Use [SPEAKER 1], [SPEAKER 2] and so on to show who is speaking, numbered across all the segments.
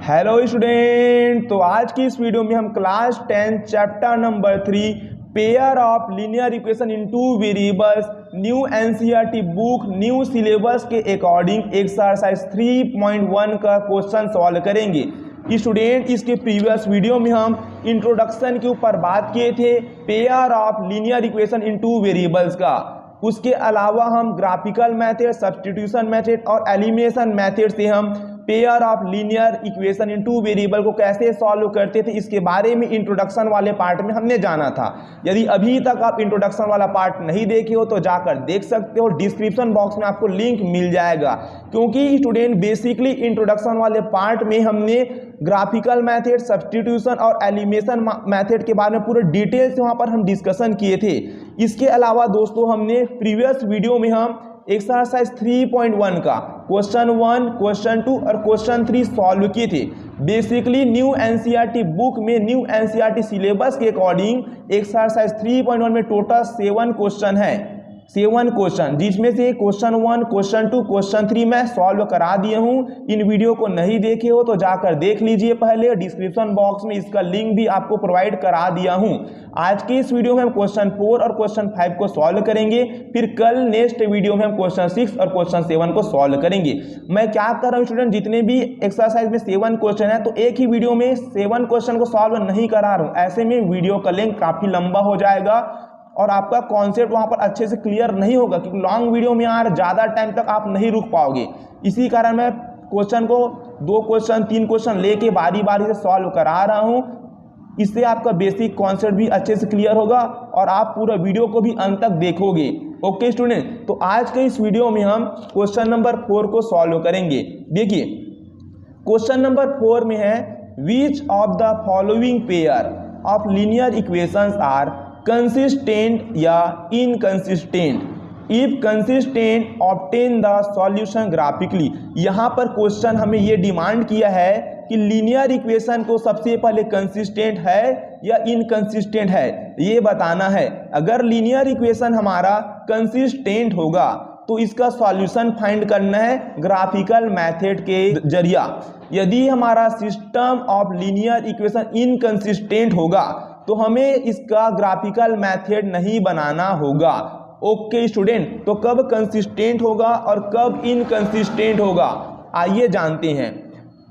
[SPEAKER 1] Hello student. तो आज की इस वीडियो में हम class 10 chapter number 3 pair of linear equation in two variables new NCERT book new syllabus के अकॉर्डिंग एक्सरसाइज 3.1 का क्वेश्चन सॉल्व करेंगे। स्टूडेंट, इसके प्रीवियस वीडियो में हम इंट्रोडक्शन के ऊपर बात किए थे pair of linear equation in two variables का। उसके अलावा हम ग्राफिकल मेथड, सब्स्टिट्यूशन मेथड और एलिमिनेशन मेथड से हम pair of linear equation in two variable को कैसे सॉल्व करते थे इसके बारे में इंट्रोडक्शन वाले पार्ट में हमने जाना था। यदि अभी तक आप इंट्रोडक्शन वाला पार्ट नहीं देखे हो तो जाकर देख सकते हो, डिस्क्रिप्शन बॉक्स में आपको लिंक मिल जाएगा। क्योंकि स्टूडेंट बेसिकली इंट्रोडक्शन वाले पार्ट में हमने ग्राफिकल मेथड, सब्स्टिट्यूशन और एलिमिनेशन मेथड के बारे में पूरे डिटेल से वहाँ पर हम डिस्कशन किए थे। इसके अलावा दोस्तों हमने प्रीवियस वीडियो में हम एक्सरसाइज 3.1 का क्वेश्चन 1, क्वेश्चन 2 और क्वेश्चन 3 सॉल्व किए थे। बेसिकली न्यू एनसीईआरटी बुक में न्यू एनसीईआरटी सिलेबस के अकॉर्डिंग एक्सरसाइज 3.1 में टोटल 7 क्वेश्चन है, 7 क्वेश्चन, जिसमें से क्वेश्चन 1, क्वेश्चन 2, क्वेश्चन 3 मैं सॉल्व करा दिया हूँ। इन वीडियो को नहीं देखे हो तो जाकर देख लीजिए पहले, डिस्क्रिप्शन बॉक्स में इसका लिंक भी आपको प्रोवाइड करा दिया हूँ। आज की इस वीडियो में हम क्वेश्चन 4 और क्वेश्चन 5 को सॉल्व करेंगे, फिर कल नेक्स्ट वीडियो में हम क्वेश्चन 6 और क्वेश्चन 7 को सॉल्व करेंगे। मैं क्या कर रहा हूँ स्टूडेंट, जितने भी एक्सरसाइज में 7 क्वेश्चन है तो एक ही वीडियो में 7 क्वेश्चन को सॉल्व नहीं करा रहा हूँ। ऐसे में वीडियो का लेंथ काफ़ी लंबा हो जाएगा और आपका कॉन्सेप्ट वहाँ पर अच्छे से क्लियर नहीं होगा, क्योंकि लॉन्ग वीडियो में यार ज़्यादा टाइम तक आप नहीं रुक पाओगे। इसी कारण मैं क्वेश्चन को 2 क्वेश्चन 3 क्वेश्चन लेके बारी बारी से सॉल्व करा रहा हूँ। इससे आपका बेसिक कॉन्सेप्ट भी अच्छे से क्लियर होगा और आप पूरा वीडियो को भी अंत तक देखोगे। ओके स्टूडेंट, तो आज के इस वीडियो में हम क्वेश्चन नंबर 4 को सॉल्व करेंगे। देखिए क्वेश्चन नंबर 4 में है which of the following pair of linear equations are consistent या inconsistent, if consistent obtain the solution graphically. यहाँ पर क्वेश्चन हमें ये डिमांड किया है कि लीनियर इक्वेशन को सबसे पहले कंसिस्टेंट है या इनकंसिस्टेंट है ये बताना है। अगर लीनियर इक्वेशन हमारा कंसिस्टेंट होगा तो इसका सॉल्यूशन फाइंड करना है ग्राफिकल मेथड के जरिया। यदि हमारा system of linear equation inconsistent होगा तो हमें इसका ग्राफिकल मेथड नहीं बनाना होगा। ओके स्टूडेंट, तो कब कंसिस्टेंट होगा और कब इनकंसिस्टेंट होगा आइए जानते हैं।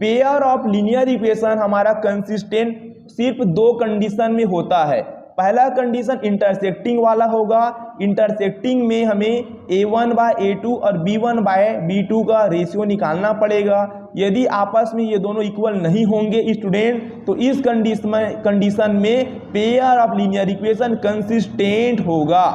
[SPEAKER 1] पेयर ऑफ लीनियर इक्वेशन हमारा कंसिस्टेंट सिर्फ 2 कंडीशन में होता है। पहला कंडीशन इंटरसेक्टिंग वाला होगा। इंटरसेक्टिंग में हमें a1/a2 और b1/b2 का रेशियो निकालना पड़ेगा। यदि आपस में ये दोनों इक्वल नहीं होंगे स्टूडेंट तो इस कंडीशन में pair of linear equation consistent होगा।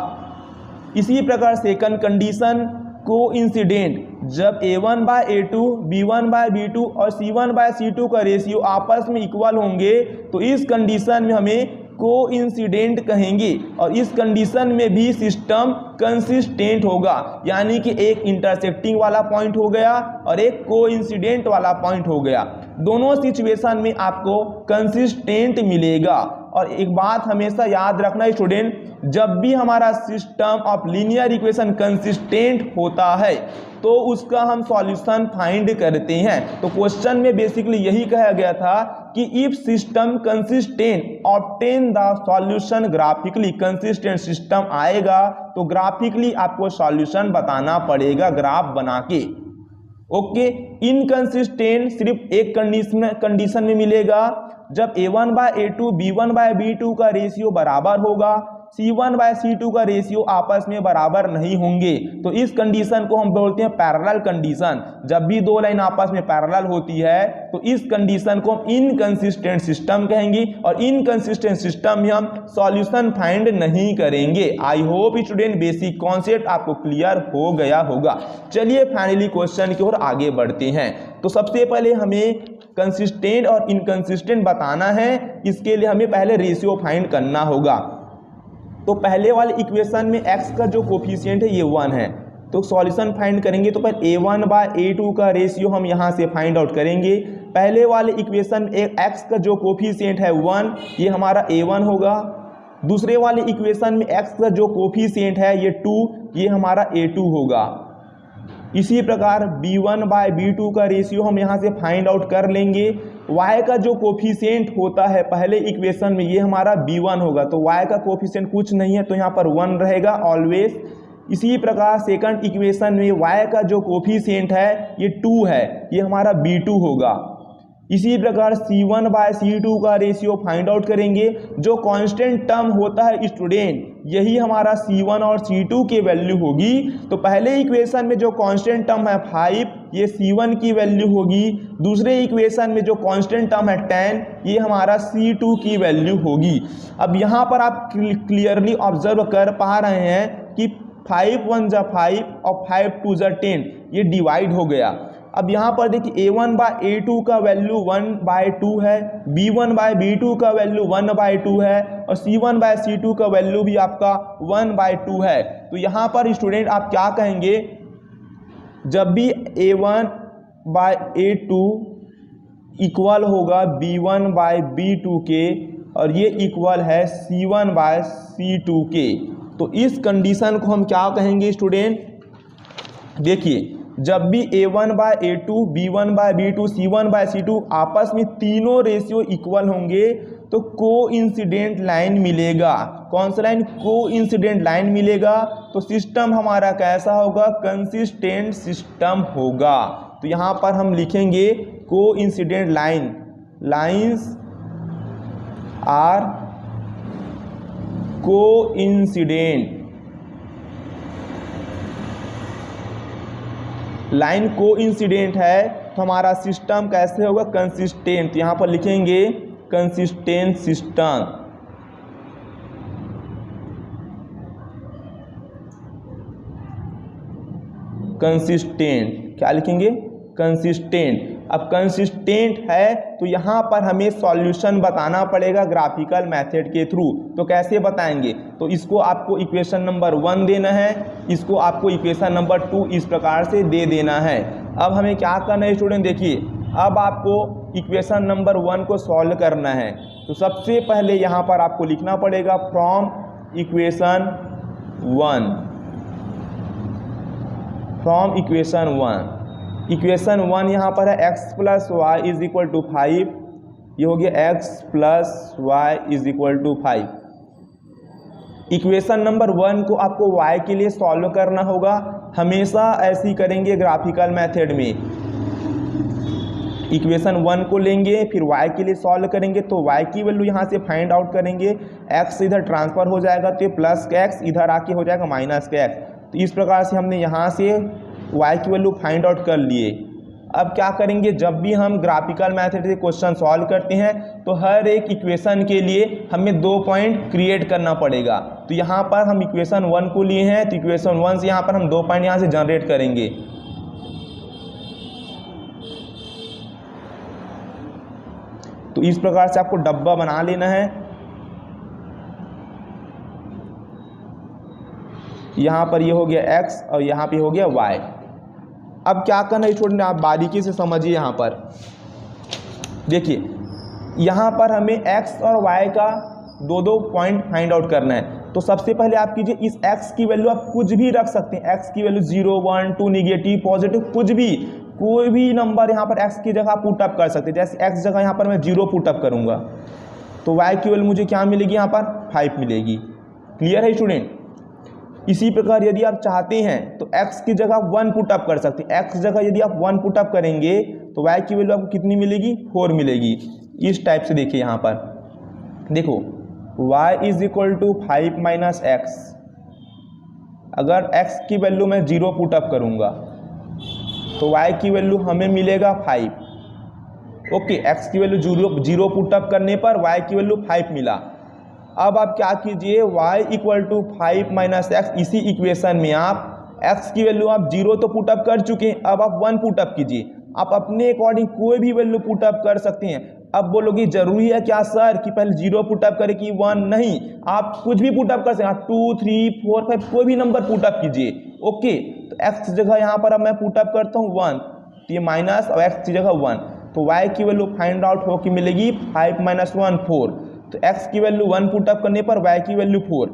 [SPEAKER 1] इसी प्रकार सेकंड कंडीशन कोइंसिडेंट, जब a1/a2, b1/b2 और c1/c2 का रेशियो आपस में इक्वल होंगे तो इस कंडीशन में हमें कोइंसिडेंट कहेंगे और इस कंडीशन में भी सिस्टम कंसिस्टेंट होगा। यानी कि एक इंटरसेक्टिंग वाला पॉइंट हो गया और एक कोइंसिडेंट वाला पॉइंट हो गया। दोनों सिचुएशन में आपको कंसिस्टेंट मिलेगा। और एक बात हमेशा याद रखना स्टूडेंट, जब भी हमारा system of linear equation consistent होता है तो उसका हम सॉल्यूशन फाइंड करते हैं। तो क्वेश्चन में बेसिकली यही कहा गया था कि if system consistent obtain the solution graphically. Consistent system आएगा तो ग्राफिकली आपको सॉल्यूशन बताना पड़ेगा ग्राफ बना के। ओके, इनकंसिस्टेंट सिर्फ एक कंडीशन में मिलेगा, जब a1/a2 b1/b2 का रेशियो बराबर होगा, c1/c2 का रेशियो आपस में बराबर नहीं होंगे तो इस कंडीशन को हम बोलते हैं पैरेलल कंडीशन। जब भी 2 लाइन आपस में पैरेलल होती है तो इस कंडीशन को हम इनकंसिस्टेंट सिस्टम कहेंगे और इनकंसिस्टेंट सिस्टम में हम सॉल्यूशन फाइंड नहीं करेंगे। I hope student basic concept आपको क्लियर हो गया होगा। चलिए फाइनली क्वेश्चन की ओर आगे बढ़ते हैं। तो सबसे पहले हमें कंसिस्टेंट और इनकंसिस्टेंट बताना है, इसके लिए हमें पहले रेशियो फाइंड करना होगा। तो पहले वाले इक्वेशन में x का जो कोफिशिएंट है ये 1 है, तो सॉल्यूशन फाइंड करेंगे तो पहले a1/a2 का रेशियो हम यहाँ से फाइंड आउट करेंगे। पहले वाले इक्वेशन में x का जो कोफिशिएंट है 1, ये हमारा a1 होगा। दूसरे वाले इक्वेशन में x का जो कोफिशिएंट है ये 2, ये हमारा a2 होगा। इसी प्रकार b1/b2 का रेशियो हम यहाँ से फाइंड आउट कर लेंगे। y का जो कोफिशिएंट होता है पहले इक्वेशन में ये हमारा b1 होगा, तो y का कोफिशिएंट कुछ नहीं है तो यहाँ पर 1 रहेगा ऑलवेज। इसी प्रकार सेकंड इक्वेशन में y का जो कोफिशिएंट है ये 2 है, ये हमारा b2 होगा। इसी प्रकार C1/C2 का रेशियो फाइंड आउट करेंगे। जो कांस्टेंट टर्म होता है स्टूडेंट यही हमारा C1 और C2 की वैल्यू होगी। तो पहले इक्वेशन में जो कांस्टेंट टर्म है 5 ये C1 की वैल्यू होगी, दूसरे इक्वेशन में जो कांस्टेंट टर्म है 10 ये हमारा C2 की वैल्यू होगी। अब यहाँ पर आप क्लियरली ऑब्जर्व कर पा रहे हैं कि 5 1 जा 5 और 5 2 जा 10 ये डिवाइड हो गया। अब यहाँ पर देखिए A1/A2 का वैल्यू 1/2 है, B1/B2 का वैल्यू 1/2 है और C1/C2 का वैल्यू भी आपका 1/2 है। तो यहाँ पर स्टूडेंट आप क्या कहेंगे, जब भी A1/A2 इक्वल होगा B1/B2 के और ये इक्वल है C1/C2 के, तो इस कंडीशन को हम क्या कहेंगे स्टूडेंट, देखिए जब भी A1/A2 B1/B2 C1/C2 आपस में तीनों रेशियो इक्वल होंगे तो कोइंसिडेंट लाइन मिलेगा। कौन सा लाइन, कोइंसिडेंट लाइन मिलेगा। तो सिस्टम हमारा कैसा होगा, कंसिस्टेंट सिस्टम होगा। तो यहाँ पर हम लिखेंगे coincident line, lines are coincident, line coincident है तो हमारा सिस्टम कैसे होगा, कंसिस्टेंट। यहाँ पर लिखेंगे कंसिस्टेंट सिस्टम। कंसिस्टेंट क्या लिखेंगे, कंसिस्टेंट। अब कंसिस्टेंट है तो यहाँ पर हमें सॉल्यूशन बताना पड़ेगा ग्राफिकल मेथड के थ्रू। तो कैसे बताएंगे, तो इसको आपको इक्वेशन नंबर 1 देना है, इसको आपको इक्वेशन नंबर 2 इस प्रकार से दे देना है। अब हमें क्या करना है स्टूडेंट, देखिए अब आपको इक्वेशन नंबर 1 को सॉल्व करना है। तो सबसे पहले यहाँ पर आपको लिखना पड़ेगा from equation 1, from equation 1। Equation 1 यहाँ पर है x + y = 5, ये हो गया x + y = 5। इक्वेशन नंबर 1 को आपको y के लिए सॉल्व करना होगा, हमेशा ऐसे ही करेंगे ग्राफिकल मेथड में। इक्वेशन 1 को लेंगे फिर y के लिए सॉल्व करेंगे, तो y की वैल्यू यहाँ से फाइंड आउट करेंगे, x इधर ट्रांसफर हो जाएगा तो ये +x इधर आके हो जाएगा -x। तो इस प्रकार से हमने यहाँ से y की वैल्यू फाइंड आउट कर लिए। अब क्या करेंगे, जब भी हम ग्राफिकल मेथड से क्वेश्चन सॉल्व करते हैं तो हर एक इक्वेशन के लिए हमें 2 पॉइंट क्रिएट करना पड़ेगा। तो यहाँ पर हम इक्वेशन 1 को लिए हैं तो इक्वेशन 1 से यहाँ पर हम 2 पॉइंट यहाँ से जनरेट करेंगे। तो इस प्रकार से आपको डब्बा बना लेना है। यहाँ पर ये हो गया x और यहाँ पे हो गया y। अब क्या करना है स्टूडेंट, आप बारीकी से समझिए। यहाँ पर देखिए यहाँ पर हमें x और y का 2 पॉइंट फाइंड आउट करना है। तो सबसे पहले आप कीजिए, इस x की वैल्यू आप कुछ भी रख सकते हैं, x की वैल्यू 0 1 2 नेगेटिव पॉजिटिव कुछ भी, कोई भी नंबर यहाँ पर x की जगह पुट अप कर सकते हैं। जैसे x जगह यहाँ पर मैं 0 पुट अप करूँगा तो y की वैल्यू मुझे क्या मिलेगी, यहाँ पर 5 मिलेगी। क्लियर है स्टूडेंट। इसी प्रकार यदि आप चाहते हैं तो x की जगह 1 पुट अप कर सकते हैं। x जगह यदि आप 1 पुट अप करेंगे तो y की वैल्यू आपको कितनी मिलेगी, 4 मिलेगी। इस टाइप से देखिए यहाँ पर देखो y = 5 - x। अगर x की वैल्यू मैं 0 पुट अप करूँगा तो y की वैल्यू हमें मिलेगा 5। ओके, x की वैल्यू 0 पुट अप करने पर y की वैल्यू 5 मिला। अब आप क्या कीजिए, y = 5 - x, इसी इक्वेशन में आप x की वैल्यू आप 0 तो पुट अप कर चुके हैं, अब आप 1 पुट अप कीजिए। आप अपने अकॉर्डिंग कोई भी वैल्यू पुट अप कर सकते हैं। अब बोलोगे जरूरी है क्या सर कि पहले 0 पुट अप करें कि 1, नहीं, आप कुछ भी पुट अप कर सकते हैं। आप 2 3 4 5 कोई भी नंबर पुट अप कीजिए। ओके, तो x जगह यहाँ पर अब मैं पुट अप करता हूँ 1, तो ये माइनस और x की जगह 1, तो y की वैल्यू फाइंड आउट हो कि मिलेगी 5 - 1 4। तो x की वैल्यू 1 पुट अप करने पर y की वैल्यू 4।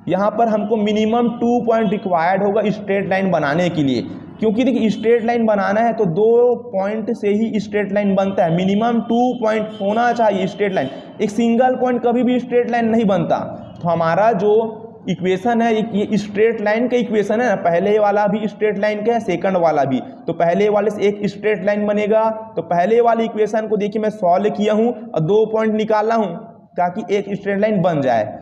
[SPEAKER 1] यहाँ पर हमको मिनिमम 2 पॉइंट रिक्वायर्ड होगा स्ट्रेट लाइन बनाने के लिए, क्योंकि देखिए स्ट्रेट लाइन बनाना है तो 2 पॉइंट से ही स्ट्रेट लाइन बनता है, मिनिमम 2 पॉइंट होना चाहिए स्ट्रेट लाइन, एक सिंगल पॉइंट कभी भी स्ट्रेट लाइन नहीं बनता। तो हमारा जो इक्वेशन है ये स्ट्रेट लाइन का इक्वेशन है ना, पहले वाला भी स्ट्रेट लाइन का है, सेकंड वाला भी, तो पहले वाले से एक स्ट्रेट लाइन बनेगा। तो पहले वाले इक्वेशन को देखिए मैं सॉल्व किया हूँ और 2 पॉइंट निकाला हूँ ताकि एक स्ट्रेट लाइन बन जाए।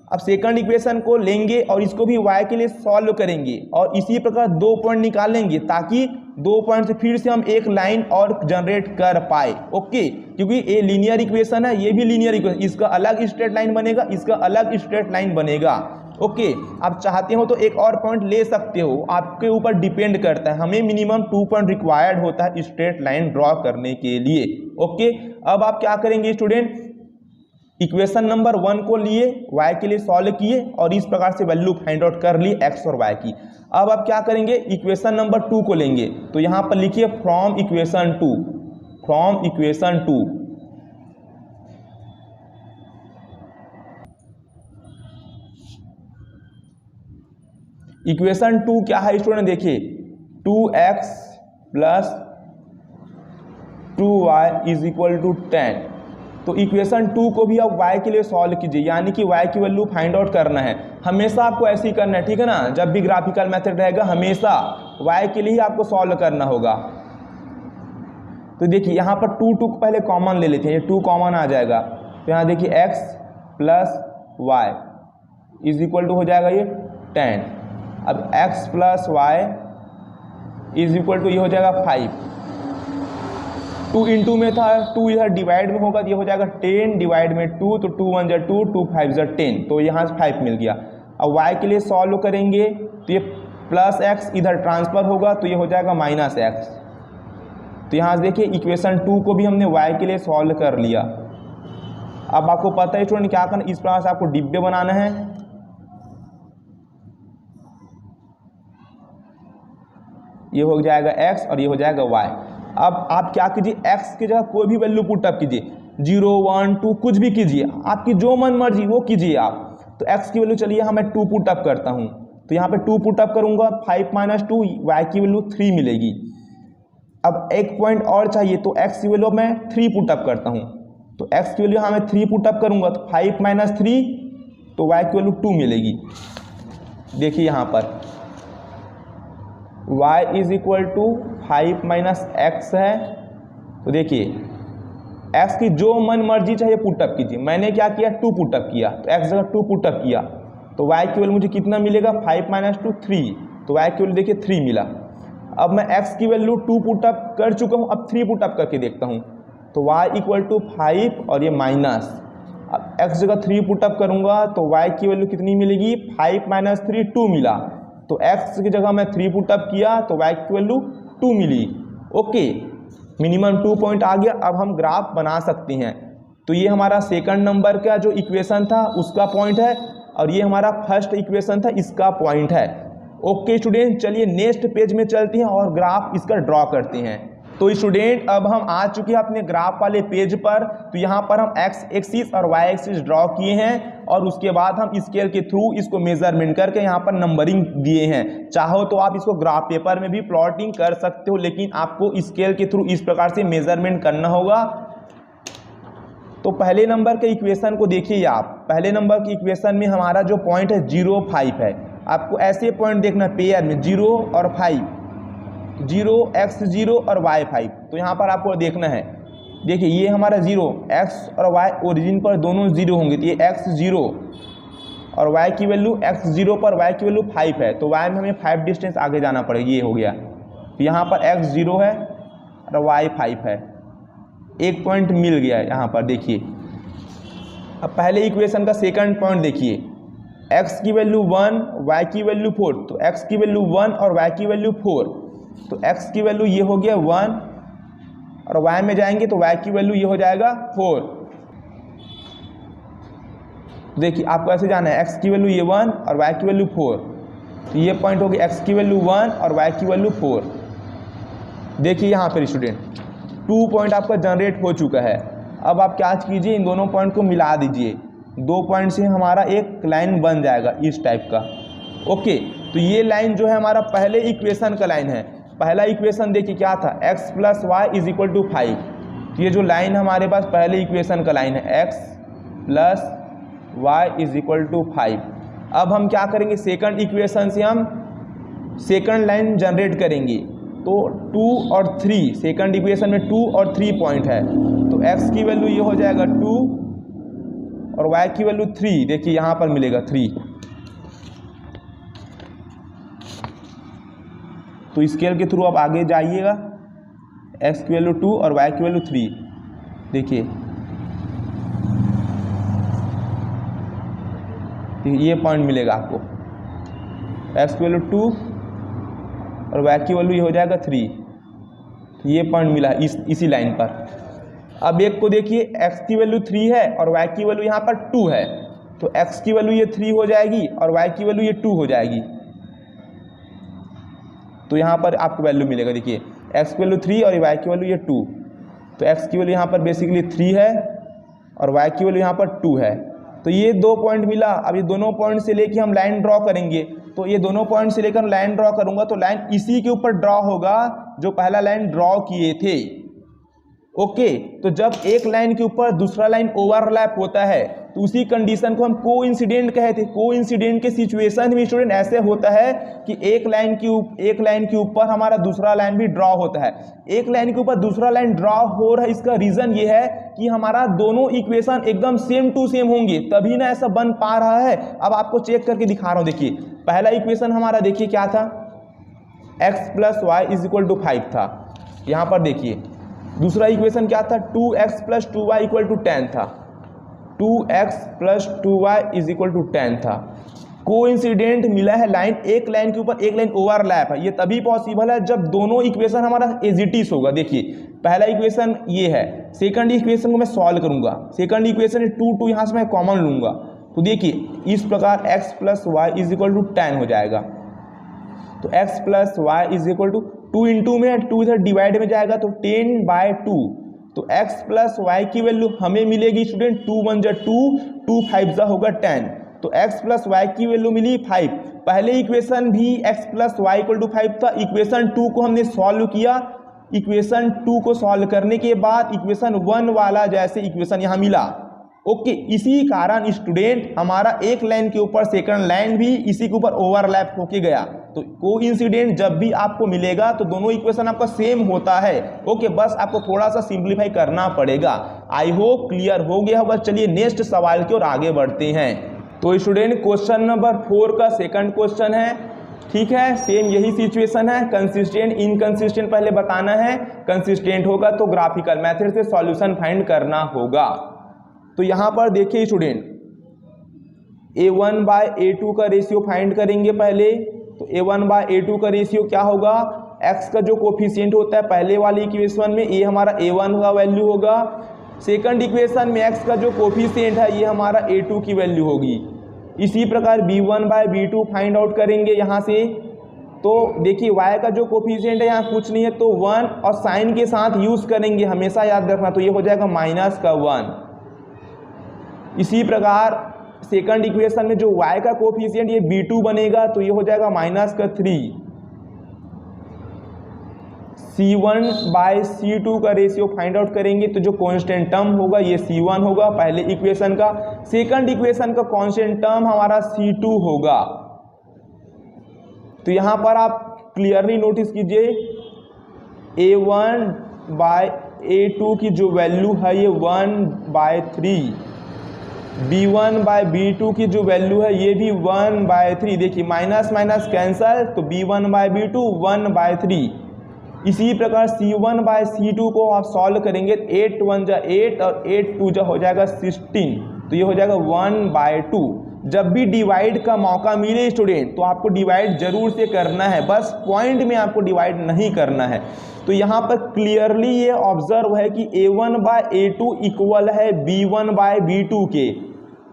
[SPEAKER 1] अब सेकंड इक्वेशन को लेंगे और इसको भी y के लिए सॉल्व करेंगे और इसी प्रकार 2 पॉइंट निकालेंगे ताकि 2 पॉइंट से फिर से हम एक लाइन और जनरेट कर पाए। ओके, क्योंकि ये लीनियर इक्वेशन है, ये भी लीनियर इक्वेशन, इसका अलग स्ट्रेट लाइन बनेगा, इसका अलग स्ट्रेट लाइन बनेगा। ओके, आप चाहते हो तो एक और पॉइंट ले सकते हो, आपके ऊपर डिपेंड करता है। हमें मिनिमम 2 पॉइंट रिक्वायर्ड होता है स्ट्रेट लाइन ड्रॉ करने के लिए। ओके, अब आप क्या करेंगे स्टूडेंट, इक्वेशन नंबर 1 को लिए y के लिए सॉल्व किए और इस प्रकार से वैल्यू फाइंड आउट कर ली x और y की। अब आप क्या करेंगे, इक्वेशन नंबर 2 को लेंगे, तो यहाँ पर लिखिए from equation 2, from equation 2 equation 2 क्या है स्टूडेंट, देखिए 2x plus 2y is equal to 10। तो इक्वेशन 2 को भी आप y के लिए सॉल्व कीजिए, यानी कि y की वैल्यू फाइंड आउट करना है। हमेशा आपको ऐसे ही करना है, ठीक है ना, जब भी ग्राफिकल मेथड रहेगा हमेशा y के लिए ही आपको सॉल्व करना होगा। तो देखिए यहाँ पर 2 को पहले कॉमन ले लेते हैं, ये 2 कॉमन आ जाएगा, तो यहाँ देखिए x plus y is equal to हो जाएगा ये 10। अब x plus y is equal to ये हो जाएगा 5, 2 इंटू में था, 2 इधर डिवाइड में होगा, ये हो जाएगा 10 डिवाइड में 2, तो 2 1 2, 2 5 10, तो यहाँ से 5 मिल गया। अब y के लिए सॉल्व करेंगे तो ये प्लस x इधर ट्रांसफर होगा, तो ये हो जाएगा माइनस x। तो यहाँ से देखिए इक्वेशन 2 को भी हमने y के लिए सॉल्व कर लिया। अब आपको पता है स्टूडेंट क्या करना, इस प्रकार से आपको डिब्बे बनाना है। ये हो जाएगा x और ये हो जाएगा y। अब आप क्या कीजिए, x की जगह कोई भी वैल्यू पुट अप कीजिए, 0 1 2 कुछ भी कीजिए, आपकी जो मन मर्जी वो कीजिए आप। तो x की वैल्यू चलिए मैं 2 पुट अप करता हूँ, तो यहाँ पे 2 पुट अप करूँगा, 5 माइनस 2, y की वैल्यू 3 मिलेगी। अब एक पॉइंट और चाहिए, तो x की वैल्यू मैं 3 पुट अप करता हूँ, तो x की वैल्यू मैं 3 पुट अप करूँगा, तो 5 माइनस 3, तो y की वैल्यू 2 मिलेगी। देखिए यहाँ पर y is equal to 5 minus x है, तो देखिए x की जो मन मर्जी चाहिए पुटअप कीजिए। मैंने क्या किया, 2 पुटअप किया, तो x जगह 2 पुटअप किया, तो y की वैल्यू मुझे कितना मिलेगा, 5 माइनस 2 3, तो y की वैल्यू देखिए 3 मिला। अब मैं x की वैल्यू 2 पुटअप कर चुका हूँ, अब 3 पुटअप करके देखता हूँ, तो y इक्वल टू 5 और ये माइनस, अब x जगह 3 पुटअप करूँगा तो y की वैल्यू कितनी मिलेगी, 5 माइनस 3 2 मिला, तो x की जगह मैं 3 पुटअप किया तो y की वैल्यू 2 मिली। ओके, मिनिमम 2 पॉइंट आ गया। अब हम ग्राफ बना सकते हैं। तो ये हमारा सेकंड नंबर का जो इक्वेशन था उसका पॉइंट है और ये हमारा फर्स्ट इक्वेशन था इसका पॉइंट है। ओके स्टूडेंट, चलिए नेक्स्ट पेज में चलते हैं और ग्राफ इसका ड्रॉ करते हैं। तो स्टूडेंट अब हम आ चुके हैं अपने ग्राफ वाले पेज पर। तो यहाँ पर हम x एक्सिस और y एक्सिस ड्रॉ किए हैं और उसके बाद हम स्केल के थ्रू इसको मेजरमेंट करके यहाँ पर नंबरिंग दिए हैं। चाहो तो आप इसको ग्राफ पेपर में भी प्लॉटिंग कर सकते हो, लेकिन आपको स्केल के थ्रू इस प्रकार से मेजरमेंट करना होगा। तो पहले नंबर के इक्वेशन को देखिए आप, पहले नंबर की इक्वेशन में हमारा जो पॉइंट है 0 5 है। आपको ऐसे पॉइंट देखना पेयर में 0 और 5, 0 x 0 और y 5। तो यहाँ पर आपको देखना है, देखिए ये हमारा 0, x और y ओरिजिन पर दोनों 0 होंगे, तो ये x 0 और y की वैल्यू x 0 पर y की वैल्यू 5 है, तो y में हमें 5 डिस्टेंस आगे जाना पड़ेगा। ये हो गया, तो यहाँ पर x 0 है और y 5 है, एक पॉइंट मिल गया है यहाँ पर। देखिए अब पहले इक्वेशन का सेकंड पॉइंट देखिए, x की वैल्यू 1 y की वैल्यू 4, तो x की वैल्यू 1 और y की वैल्यू 4, तो x की वैल्यू ये हो गया 1 और y में जाएंगे तो y की वैल्यू ये हो जाएगा 4। देखिए आपको ऐसे जाना है, x की वैल्यू ये 1 और y की वैल्यू 4, तो ये पॉइंट हो गया x की वैल्यू 1 और y की वैल्यू 4। देखिए यहाँ पर स्टूडेंट 2 पॉइंट आपका जनरेट हो चुका है। अब आप क्या कीजिए, इन दोनों पॉइंट को मिला दीजिए, 2 पॉइंट से हमारा एक लाइन बन जाएगा इस टाइप का। ओके, तो ये लाइन जो है हमारा पहले इक्वेशन का लाइन है। पहला इक्वेशन देखिए क्या था, x plus y is equal to 5। तो ये जो लाइन हमारे पास पहले इक्वेशन का लाइन है, x plus y is equal to 5। अब हम क्या करेंगे, सेकंड इक्वेशन से हम सेकंड लाइन जनरेट करेंगे। तो 2 और 3, सेकंड इक्वेशन में 2 और 3 पॉइंट है, तो x की वैल्यू ये हो जाएगा 2 और y की वैल्यू 3। देखिए यहाँ पर मिलेगा 3। तो स्केल के थ्रू आप आगे जाइएगा, x की वैल्यू 2 और y की वैल्यू 3। देखिए ये पॉइंट मिलेगा आपको, x की वैल्यू 2 और y की वैल्यू ये हो जाएगा 3। तो ये पॉइंट मिला इसी लाइन पर। अब एक को देखिए, x की वैल्यू 3 है और y की वैल्यू यहाँ पर 2 है, तो x की वैल्यू ये 3 हो जाएगी और y की वैल्यू ये 2 हो जाएगी। तो यहाँ पर आपको वैल्यू मिलेगा, देखिए x की वैल्यू 3 और y की वैल्यू ये 2। तो x की वैल्यू यहाँ पर बेसिकली 3 है और y की वैल्यू यहाँ पर 2 है। तो ये 2 पॉइंट मिला। अब ये दोनों पॉइंट से लेके हम लाइन ड्रॉ करेंगे। तो ये दोनों पॉइंट से लेकर लाइन ड्रॉ करूंगा तो लाइन इसी के ऊपर ड्रॉ होगा जो पहला लाइन ड्रॉ किए थे। ओके, तो जब एक लाइन के ऊपर दूसरा लाइन ओवरलैप होता है तो उसी कंडीशन को हम कोइंसिडेंट कहते हैं। कोइंसिडेंट के सिचुएशन में स्टूडेंट ऐसे होता है कि एक लाइन के ऊपर हमारा दूसरा लाइन भी ड्रॉ होता है। एक लाइन के ऊपर दूसरा लाइन ड्रॉ हो रहा है, इसका रीजन ये है कि हमारा दोनों इक्वेशन एकदम सेम टू सेम होंगे, तभी ना ऐसा बन पा रहा है। अब आपको चेक करके दिखा रहा हूं। देखिए पहला इक्वेशन हमारा देखिए क्या था, x plus y is equal to 5 था। यहाँ पर देखिए दूसरा इक्वेशन क्या था, 2x plus 2y equal to 10 था। 2x plus 2y is equal to 10 था। कोइंसिडेंट मिला है लाइन, एक लाइन के ऊपर एक लाइन ओवरलैप है। ये तभी पॉसिबल है जब दोनों इक्वेशन हमारा एज इट इज होगा। देखिए पहला इक्वेशन ये है, सेकंड इक्वेशन को मैं सॉल्व करूंगा। सेकंड इक्वेशन 2 यहाँ से मैं कॉमन लूंगा, तो देखिए इस प्रकार x plus y is equal to 10 हो जाएगा। तो x plus y is equal to 2 into में 2 इधर डिवाइड में जाएगा तो 10/2। तो x प्लस वाई की वैल्यू हमें मिलेगी स्टूडेंट 2 1 जा 2, 2 5 जा होगा 10। तो x प्लस वाई की वैल्यू मिली 5। पहले इक्वेशन भी x plus y equal to 5 था। इक्वेशन 2 को हमने सॉल्व किया। इक्वेशन 2 को सॉल्व करने के बाद इक्वेशन 1 वाला जैसे इक्वेशन यहाँ मिला। ओके, इसी कारण स्टूडेंट हमारा एक लाइन के ऊपर सेकंड लाइन भी इसी के ऊपर ओवरलैप होके गया। तो कोइंसिडेंट जब भी आपको मिलेगा तो दोनों इक्वेशन आपका सेम होता है। ओके, बस आपको थोड़ा सा सिंप्लीफाई करना पड़ेगा। आई होप क्लियर हो गया होगा। चलिए नेक्स्ट सवाल की ओर आगे बढ़ते हैं। तो स्टूडेंट क्वेश्चन नंबर 4 का सेकंड क्वेश्चन है। ठीक है, सेम यही सिचुएशन है। कंसिस्टेंट इनकंसिस्टेंट पहले बताना है, कंसिस्टेंट होगा तो ग्राफिकल मेथड से सॉल्यूशन फाइंड करना होगा। तो यहाँ पर देखिए स्टूडेंट, a1/a2 का रेशियो फाइंड करेंगे पहले। तो a1/a2 का रेशियो क्या होगा, x का जो कोफिशिएंट होता है पहले वाली इक्वेशन में ये हमारा a1 का वैल्यू होगा। सेकंड इक्वेशन में x का जो कोफिशिएंट है ये हमारा a2 की वैल्यू होगी। इसी प्रकार b1/b2 फाइंड आउट करेंगे यहाँ से। तो देखिए y का जो कोफिशिएंट है यहाँ कुछ नहीं है तो 1 और साइन के साथ यूज करेंगे, हमेशा याद रखना। तो ये हो जाएगा -1। इसी प्रकार सेकंड इक्वेशन में जो y का कोफिशिएंट ये b2 बनेगा तो ये हो जाएगा -3। c1/c2 का रेशियो फाइंड आउट करेंगे तो जो कांस्टेंट टर्म होगा ये c1 होगा पहले इक्वेशन का। सेकंड इक्वेशन का कांस्टेंट टर्म हमारा c2 होगा। तो यहां पर आप क्लियरली नोटिस कीजिए a1/a2 की जो वैल्यू है ये 1/3, b1/b2 की जो वैल्यू है ये भी 1/3। देखिए माइनस माइनस कैंसल, तो b1/b2 1/3। इसी प्रकार c1/c2 को आप सॉल्व करेंगे 8 1 जा 8 और 8 2 जा हो जाएगा 16। तो ये हो जाएगा 1/2। जब भी डिवाइड का मौका मिले स्टूडेंट तो आपको डिवाइड जरूर से करना है, बस पॉइंट में आपको डिवाइड नहीं करना है। तो यहाँ पर क्लियरली ये ऑब्जर्व है कि a1/a2 इक्वल है b1/b2 के,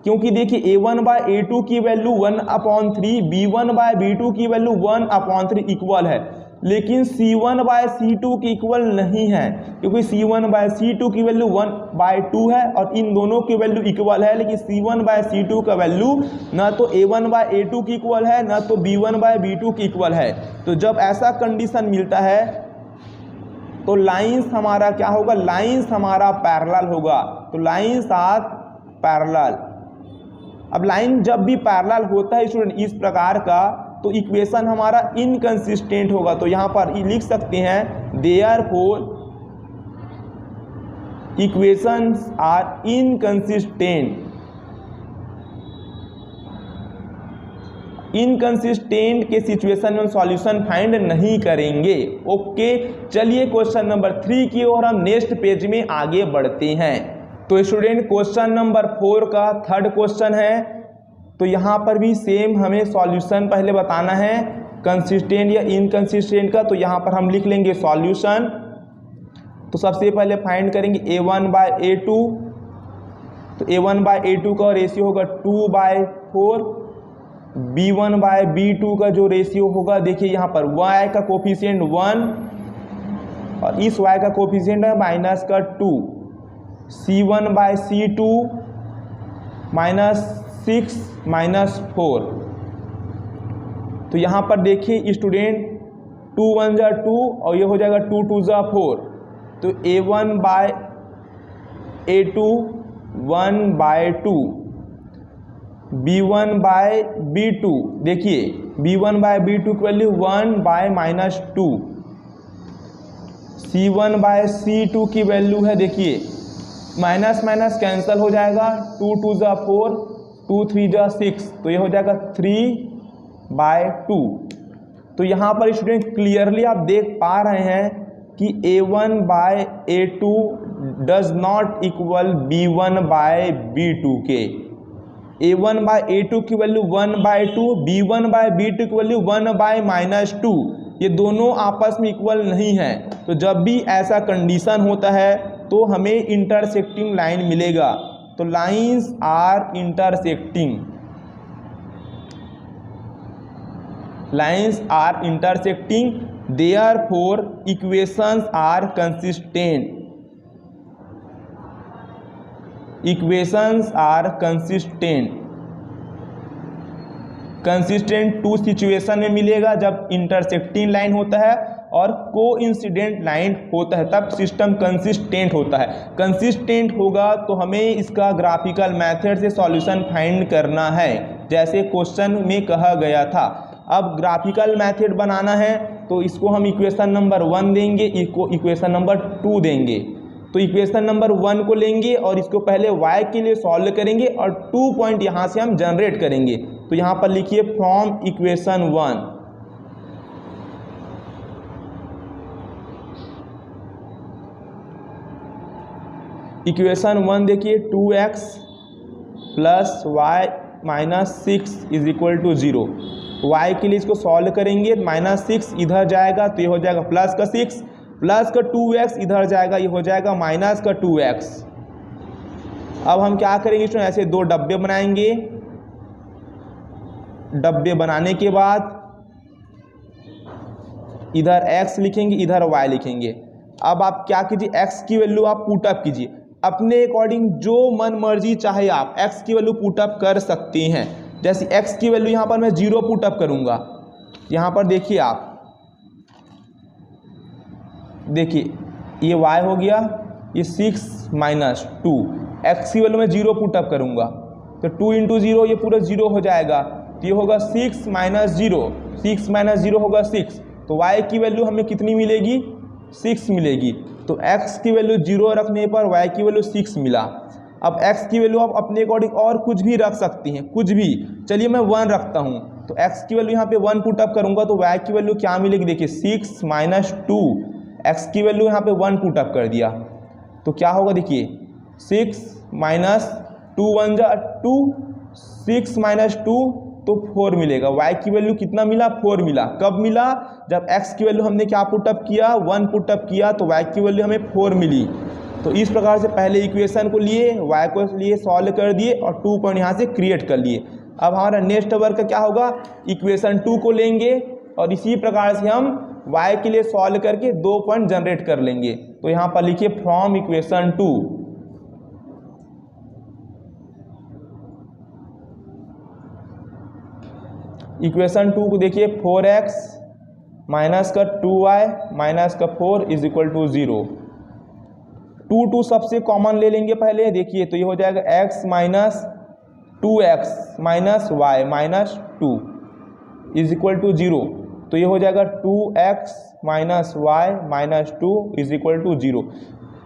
[SPEAKER 1] क्योंकि देखिए a1/a2 की वैल्यू 1/3, b1/b2 की वैल्यू 1/3 इक्वल है। लेकिन C1/C2 के इक्वल नहीं है, क्योंकि C1/C2 की वैल्यू 1/2 है और इन दोनों की वैल्यू इक्वल है, लेकिन C1/C2 का वैल्यू ना तो A1/A2 की इक्वल है ना तो B1/B2 की इक्वल है। तो जब ऐसा कंडीशन मिलता है तो लाइंस हमारा क्या होगा, लाइंस हमारा पैरेलल होगा। तो लाइंस आर पैरेलल। अब लाइन जब भी पैरेलल होता है स्टूडेंट इस प्रकार का, तो इक्वेशन हमारा इनकंसिस्टेंट होगा। तो यहाँ पर लिख सकते हैं therefore equations are inconsistent. Inconsistent के सिचुएशन में हम सॉल्यूशन फाइंड नहीं करेंगे। ओके, चलिए क्वेश्चन नंबर 3 की ओर हम नेक्स्ट पेज में आगे बढ़ते हैं। तो स्टूडेंट क्वेश्चन नंबर 4 का थर्ड क्वेश्चन है। तो यहाँ पर भी सेम हमें सॉल्यूशन पहले बताना है कंसिस्टेंट या इनकंसिस्टेंट का। तो यहाँ पर हम लिख लेंगे सॉल्यूशन। तो सबसे पहले फाइंड करेंगे A1/A2। तो A1/A2 का रेशियो होगा 2/4। B1/B2 का जो रेशियो होगा, देखिए यहाँ पर y का कोफिशिएंट 1 और इस y का कोफिशिएंट है -2। C1/C2 -6 -4। तो यहाँ पर देखिए स्टूडेंट 2 1 जा 2 और ये हो जाएगा 2 2 जा 4। तो A1/A2 1/2। B1/B2 देखिए B1/B2 की वैल्यू 1/-2। C1/C2 की वैल्यू है, देखिए माइनस माइनस कैंसिल हो जाएगा, 2 2 जा 4, 2 3 जा 6, तो ये हो जाएगा 3/2। तो यहाँ पर स्टूडेंट क्लियरली आप देख पा रहे हैं कि A1/A2 does not equal B1/B2 के। A1/A2 की वैल्यू 1/2, B1/B2 की वैल्यू 1/-2, ये दोनों आपस में इक्वल नहीं है। तो जब भी ऐसा कंडीशन होता है तो हमें इंटरसेक्टिंग लाइन मिलेगा। तो lines are intersecting, lines are intersecting, therefore equations are consistent. Equations are consistent. Consistent to situation में मिलेगा जब इंटरसेक्टिंग लाइन होता है और कोइंसिडेंट लाइन होता है, तब सिस्टम कंसिस्टेंट होता है। कंसिस्टेंट होगा तो हमें इसका ग्राफिकल मेथड से सॉल्यूशन फाइंड करना है, जैसे क्वेश्चन में कहा गया था। अब ग्राफिकल मेथड बनाना है तो इसको हम इक्वेशन नंबर 1 देंगे, इसको इक्वेशन नंबर 2 देंगे। तो इक्वेशन नंबर 1 को लेंगे और इसको पहले y के लिए सॉल्व करेंगे और 2 पॉइंट यहाँ से हम जनरेट करेंगे। तो यहाँ पर लिखिए फ्रॉम इक्वेशन 1। इक्वेशन 1 देखिए 2x + y - 6 = 0। y के लिए इसको सॉल्व करेंगे, -6 इधर जाएगा तो ये हो जाएगा +6, प्लस का 2x इधर जाएगा, ये हो जाएगा -2x। अब हम क्या करेंगे स्टूडेंट, ऐसे दो डब्बे बनाएंगे। डब्बे बनाने के बाद इधर x लिखेंगे, इधर y लिखेंगे। अब आप क्या कीजिए, x की वैल्यू आप पुटअप कीजिए अपने अकॉर्डिंग, जो मन मर्जी चाहे आप x की वैल्यू पुटअप कर सकते हैं। जैसे x की वैल्यू यहाँ पर मैं 0 पुटअप करूँगा। यहाँ पर देखिए आप, देखिए ये y हो गया, ये 6 - 2, x की वैल्यू में 0 पुटअप करूँगा तो 2 × 0 ये पूरा 0 हो जाएगा। तो ये होगा 6 - 0, 6 - 0 होगा 6। तो y की वैल्यू हमें कितनी मिलेगी, 6 मिलेगी। तो x की वैल्यू 0 रखने पर y की वैल्यू 6 मिला। अब x की वैल्यू आप अपने अकॉर्डिंग और कुछ भी रख सकती हैं, कुछ भी। चलिए मैं 1 रखता हूँ, तो x की वैल्यू यहाँ पे 1 पुटअप करूँगा तो y की वैल्यू क्या मिलेगी, देखिए 6 - 2, x की वैल्यू यहाँ पे 1 पुटअप कर दिया तो क्या होगा, देखिए 6 - 2 1 जा 2, 6 - 2 तो 4 मिलेगा। y की वैल्यू कितना मिला, 4 मिला। कब मिला, जब x की वैल्यू हमने क्या पुटअप किया, 1 पुटअप किया तो y की वैल्यू हमें 4 मिली। तो इस प्रकार से पहले इक्वेशन को लिए, y को लिए सॉल्व कर दिए और 2 पॉइंट यहाँ से क्रिएट कर लिए। अब हमारा नेक्स्ट वर्क क्या होगा, इक्वेशन 2 को लेंगे और इसी प्रकार से हम y के लिए सॉल्व करके 2 पॉइंट जनरेट कर लेंगे। तो यहाँ पर लिखिए फ्रॉम इक्वेशन 2 इक्वेशन 2 को देखिए 4x माइनस का 2y माइनस का 4 इज इक्वल टू 0। 2 सबसे कॉमन ले लेंगे पहले, देखिए तो ये हो जाएगा x minus 2x minus y minus 2 is equal to 0। तो ये हो जाएगा 2x minus y minus 2 is equal to 0।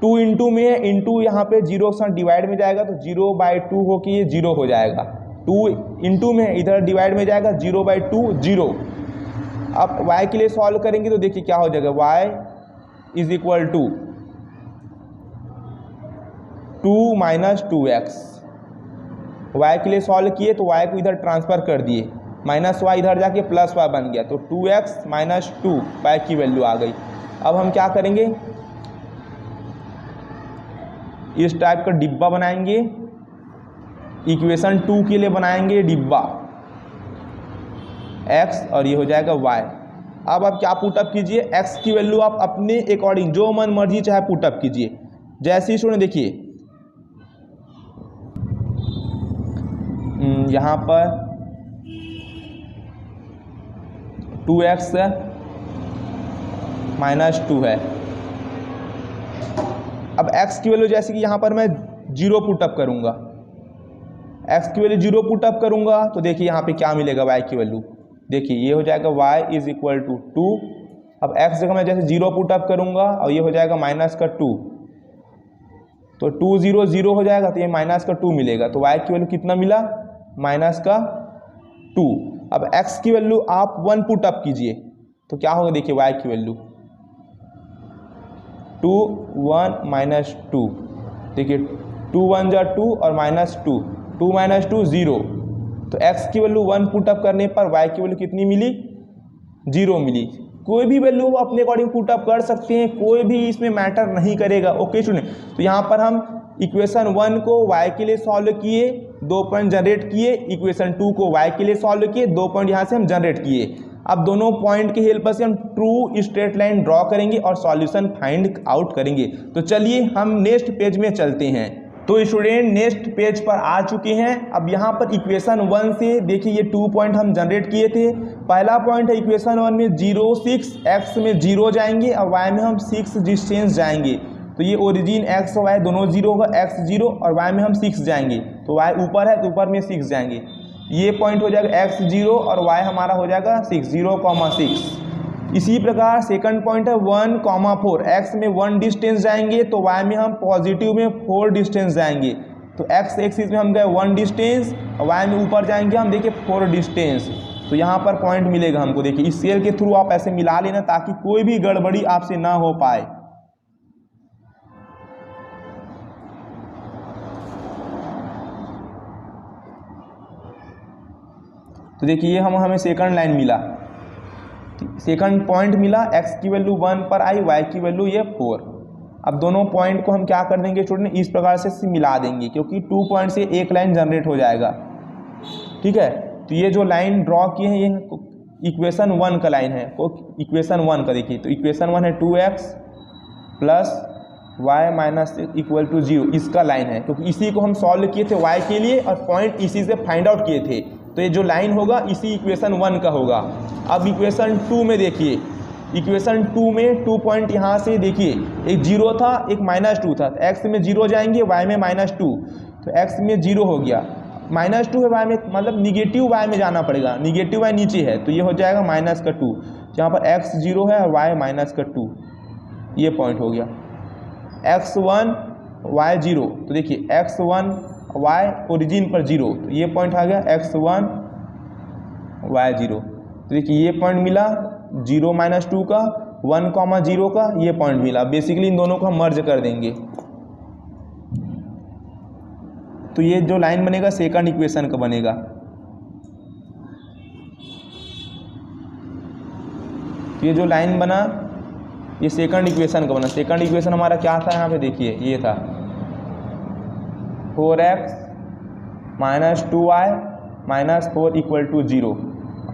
[SPEAKER 1] 2 into में है, इंटू यहाँ पे 0 के साथ डिवाइड में जाएगा तो 0/2 हो के ये 0 हो जाएगा। 2 इंटू में इधर डिवाइड में जाएगा 0/2 0। अब y के लिए सॉल्व करेंगे तो देखिए क्या हो जाएगा, y is equal to 2 minus 2x। y के लिए सॉल्व किए तो y को इधर ट्रांसफर कर दिए, माइनस y इधर जाके प्लस y बन गया, तो 2x माइनस 2 y की वैल्यू आ गई। अब हम क्या करेंगे, इस टाइप का डिब्बा बनाएंगे, इक्वेशन 2 के लिए बनाएंगे डिब्बा x और ये हो जाएगा y। अब आप क्या पुटअप कीजिए, x की वैल्यू आप अपने अकॉर्डिंग जो मन मर्जी चाहे पुटअप कीजिए। जैसे ही स्टूडेंट देखिए यहाँ पर 2x माइनस 2 है। अब x की वैल्यू जैसे कि यहाँ पर मैं 0 पुटअप करूँगा, x की वैल्यू 0 पुटअप करूँगा तो देखिए यहाँ पे क्या मिलेगा y की वैल्यू, देखिए ये हो जाएगा y इज इक्वल टू 2। अब x जगह मैं जैसे 0 पुटअप करूँगा और ये हो जाएगा माइनस का 2, तो 2 0 0 हो जाएगा तो ये माइनस का 2 मिलेगा। तो y की वैल्यू कितना मिला, माइनस का 2। अब x की वैल्यू आप 1 पुटअप कीजिए तो क्या होगा, देखिए y की वैल्यू 2 1 माइनस 2, देखिए 2 1 जा 2 और माइनस 2, 2 माइनस 2 0। तो x की वैल्यू 1 पुटअप करने पर y की वैल्यू कितनी मिली, 0 मिली। कोई भी वैल्यू वो अपने अकॉर्डिंग पुटअप कर सकते हैं, कोई भी इसमें मैटर नहीं करेगा। ओके स्टूडेंट, तो यहाँ पर हम इक्वेशन 1 को y के लिए सॉल्व किए, 2 पॉइंट जनरेट किए, इक्वेशन 2 को y के लिए सॉल्व किए, 2 पॉइंट यहाँ से हम जनरेट किए। अब दोनों पॉइंट की हेल्प से हम ट्रू स्ट्रेट लाइन ड्रॉ करेंगे और सॉल्यूशन फाइंड आउट करेंगे। तो चलिए हम नेक्स्ट पेज में चलते हैं। तो स्टूडेंट नेक्स्ट पेज पर आ चुके हैं। अब यहाँ पर इक्वेशन 1 से देखिए ये 2 पॉइंट हम जनरेट किए थे। पहला पॉइंट है इक्वेशन 1 में 0 6, x में 0 जाएंगे और y में हम 6 डिस्टेंस जाएंगे। तो ये ओरिजिन x और y दोनों 0 होगा, x 0 और y में हम 6 जाएंगे, तो y ऊपर है तो ऊपर में 6 जाएंगे। ये पॉइंट हो जाएगा x 0 और y हमारा हो जाएगा 6 0,6। इसी प्रकार सेकंड पॉइंट है 1, 4, x में 1 डिस्टेंस जाएंगे तो y में हम पॉजिटिव में 4 डिस्टेंस जाएंगे। तो x एक्सिस में हम गए 1 डिस्टेंस और y में ऊपर जाएंगे हम देखिए 4 डिस्टेंस। तो यहाँ पर पॉइंट मिलेगा हमको, देखिए इस सेल के थ्रू आप ऐसे मिला लेना ताकि कोई भी गड़बड़ी आपसे ना हो पाए। तो देखिए ये हमें सेकंड लाइन मिला, सेकंड पॉइंट मिला, x की वैल्यू 1 पर आई, y की वैल्यू ये 4। अब दोनों पॉइंट को हम क्या कर देंगे स्टूडेंट, इस प्रकार से मिला देंगे क्योंकि 2 पॉइंट से एक लाइन जनरेट हो जाएगा। ठीक है, तो ये जो लाइन ड्रॉ किए हैं ये इक्वेशन 1 का लाइन है। इक्वेशन 1 का देखिए, तो इक्वेशन 1 है 2x plus y minus equal to 0, इसका लाइन है क्योंकि इसी को हम सॉल्व किए थे y के लिए और पॉइंट इसी से फाइंड आउट किए थे। तो ये जो लाइन होगा इसी इक्वेशन 1 का होगा। अब इक्वेशन 2 में देखिए, इक्वेशन 2 में 2 पॉइंट यहाँ से देखिए, एक 0 था एक माइनस 2 था, तो x में 0 जाएंगे y में माइनस 2, तो x में 0 हो गया, माइनस 2 है y में, मतलब निगेटिव y में जाना पड़ेगा, निगेटिव y नीचे है तो ये हो जाएगा माइनस का 2। यहाँ पर x 0 है और y माइनस का 2, ये पॉइंट हो गया। x1 y 0, तो देखिए x1 y ओरिजिन पर 0, तो ये पॉइंट आ गया x1 y 0। तो देखिए ये पॉइंट मिला 0 माइनस 2 का, 1, 0 का, ये पॉइंट मिला। बेसिकली इन दोनों को हम मर्ज कर देंगे तो ये जो लाइन बनेगा सेकंड इक्वेशन का बनेगा। तो ये जो लाइन बना ये सेकंड इक्वेशन का बना। सेकंड इक्वेशन हमारा क्या था, यहाँ पे देखिए ये था 4x minus 2y minus 4 equal to 0।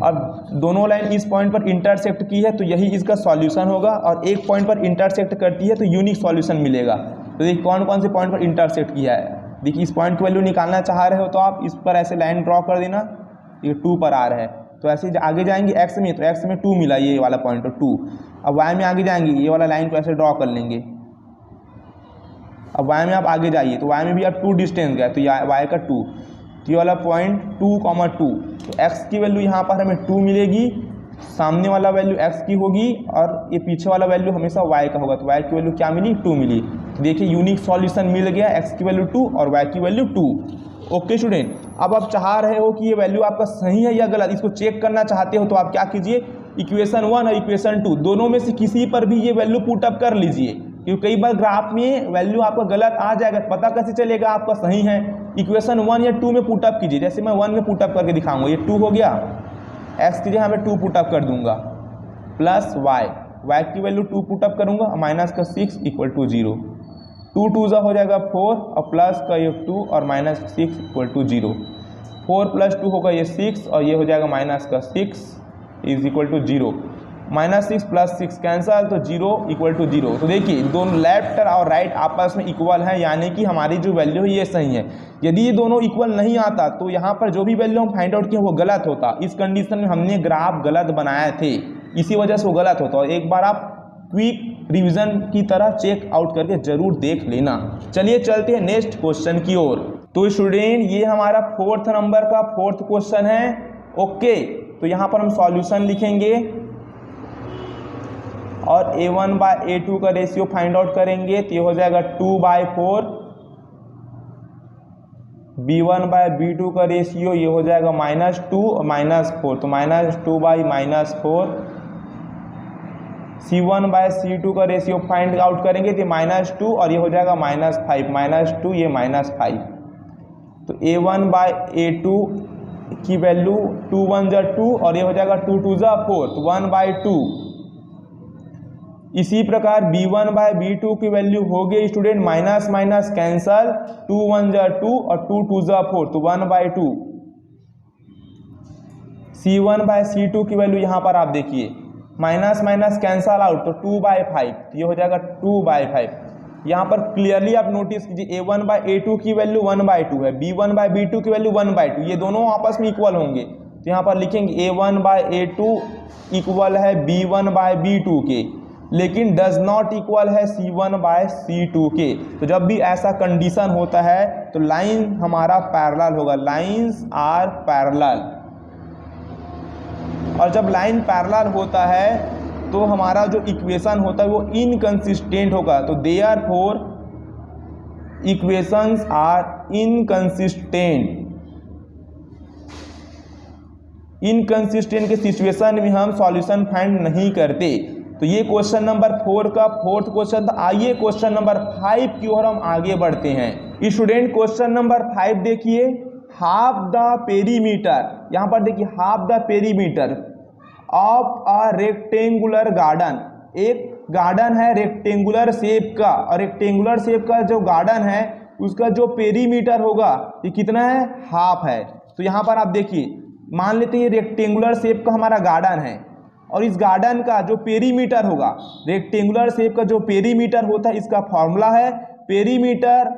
[SPEAKER 1] अब दोनों लाइन इस पॉइंट पर इंटरसेक्ट की है तो यही इसका सॉल्यूशन होगा, और एक पॉइंट पर इंटरसेक्ट करती है तो यूनिक सॉल्यूशन मिलेगा। तो देखिए कौन कौन से पॉइंट पर इंटरसेक्ट किया है। देखिए इस पॉइंट की वैल्यू निकालना चाह रहे हो तो आप इस पर ऐसे लाइन ड्रॉ कर देना, ये 2 पर आ रहा है तो ऐसे आगे जाएंगे एक्स में, तो एक्स में 2 मिला ये वाला पॉइंट 2। अब वाई में आगे जाएंगे, ये वाला लाइन को ऐसे ड्रॉ कर लेंगे। अब वाई में आप आगे जाइए तो वाई में भी अब 2 डिस्टेंस गया तो वाई का 2, तो ये वाला पॉइंट 2,2, तो एक्स की वैल्यू यहाँ पर हमें 2 मिलेगी, सामने वाला वैल्यू एक्स की होगी और ये पीछे वाला वैल्यू हमेशा वाई का होगा, तो वाई की वैल्यू क्या मिली 2 मिली। तो देखिए यूनिक सॉल्यूशन मिल गया, एक्स की वैल्यू 2 और वाई की वैल्यू 2। ओके स्टूडेंट, अब आप चाह रहे हो कि ये वैल्यू आपका सही है या गलत, इसको चेक करना चाहते हो तो आप क्या कीजिए, इक्वेशन 1 और इक्वेशन 2 दोनों में से किसी पर भी ये वैल्यू पुट अप कर लीजिए, क्योंकि कई बार ग्राफ में वैल्यू आपका गलत आ जाएगा, पता कैसे चलेगा आपका सही है। इक्वेशन 1 या 2 में पुट अप कीजिए, जैसे मैं 1 में पुट अप करके दिखाऊंगा, ये 2 हो गया, एक्स की जगह मैं 2 पुट अप कर दूंगा, प्लस वाई, वाई की वैल्यू 2 पुट अप करूंगा, माइनस का 6 इक्वल टू 0, 2 2 हो जाएगा 4 और प्लस का ये 2 और माइनस 6 इक्वल टू 0, 4 + 2 होगा ये 6 और ये हो जाएगा माइनस का 6 इज इक्वल टू 0, -6 + 6 कैंसल तो 0 इक्वल टू 0। तो देखिए दोनों लेफ्ट और राइट आपस में इक्वल है, यानी कि हमारी जो वैल्यू है ये सही है। यदि ये दोनों इक्वल नहीं आता तो यहाँ पर जो भी वैल्यू हम फाइंड आउट किए वो गलत होता। इस कंडीशन में हमने ग्राफ गलत बनाए थे, इसी वजह से वो गलत होता। और एक बार आप क्विक रिवीजन की तरह चेक आउट करके जरूर देख लेना। चलिए चलते हैं नेक्स्ट क्वेश्चन की ओर। तो स्टूडेंट ये हमारा 4th नंबर का 4th क्वेश्चन है। ओके, तो यहाँ पर हम सॉल्यूशन लिखेंगे और A1/A2 का रेशियो फाइंड आउट करेंगे, तो ये हो जाएगा 2/4, B1/B2 का रेशियो ये हो जाएगा -2 और -4, तो -2/-4, C1/C2 का रेशियो फाइंड आउट करेंगे तो -2 और ये हो जाएगा -5, -2 ये -5, तो A1/A2 की वैल्यू 2 1 जा 2 और ये हो जाएगा 2 2 जा 4, तो 1/2। इसी प्रकार B1/B2 की वैल्यू हो गई स्टूडेंट माइनस माइनस कैंसल, 2 1 जा 2 और 2 2 जा 4, तो 1/2। C1/C2 की वैल्यू यहाँ पर आप देखिए माइनस माइनस कैंसल आउट, तो 2/5, तो ये हो जाएगा 2/5। यहाँ पर क्लियरली आप नोटिस कीजिए A1/A2 की वैल्यू 1/2 है, B1/B2 की वैल्यू 1/2, ये दोनों आपस में इक्वल होंगे। तो यहाँ पर लिखेंगे A1/A2 इक्वल है B1/B2 के, लेकिन डज नॉट इक्वल है C1/C2 के। तो जब भी ऐसा कंडीशन होता है तो लाइन हमारा पैरेलल होगा, लाइंस आर पैरेलल। और जब लाइन पैरेलल होता है तो हमारा जो इक्वेशन होता है वो इनकंसिस्टेंट होगा। तो therefore equations are inconsistent. Inconsistent के सिचुएशन में हम सॉल्यूशन फाइंड नहीं करते। तो ये क्वेश्चन नंबर 4 का 4th क्वेश्चन था। आइए क्वेश्चन नंबर 5 की ओर हम आगे बढ़ते हैं। स्टूडेंट क्वेश्चन नंबर 5 देखिए, हाफ द पेरीमीटर, यहाँ पर देखिए half the perimeter of a rectangular garden. एक गार्डन है रेक्टेंगुलर शेप का, और रेक्टेंगुलर शेप का जो गार्डन है उसका जो पेरीमीटर होगा ये कितना है, हाफ है। तो यहाँ पर आप देखिए, मान लेते हैं ये रेक्टेंगुलर शेप का हमारा गार्डन है और इस गार्डन का जो पेरीमीटर होगा, रेक्टेंगुलर शेप का जो पेरीमीटर होता है इसका फॉर्मूला है perimeter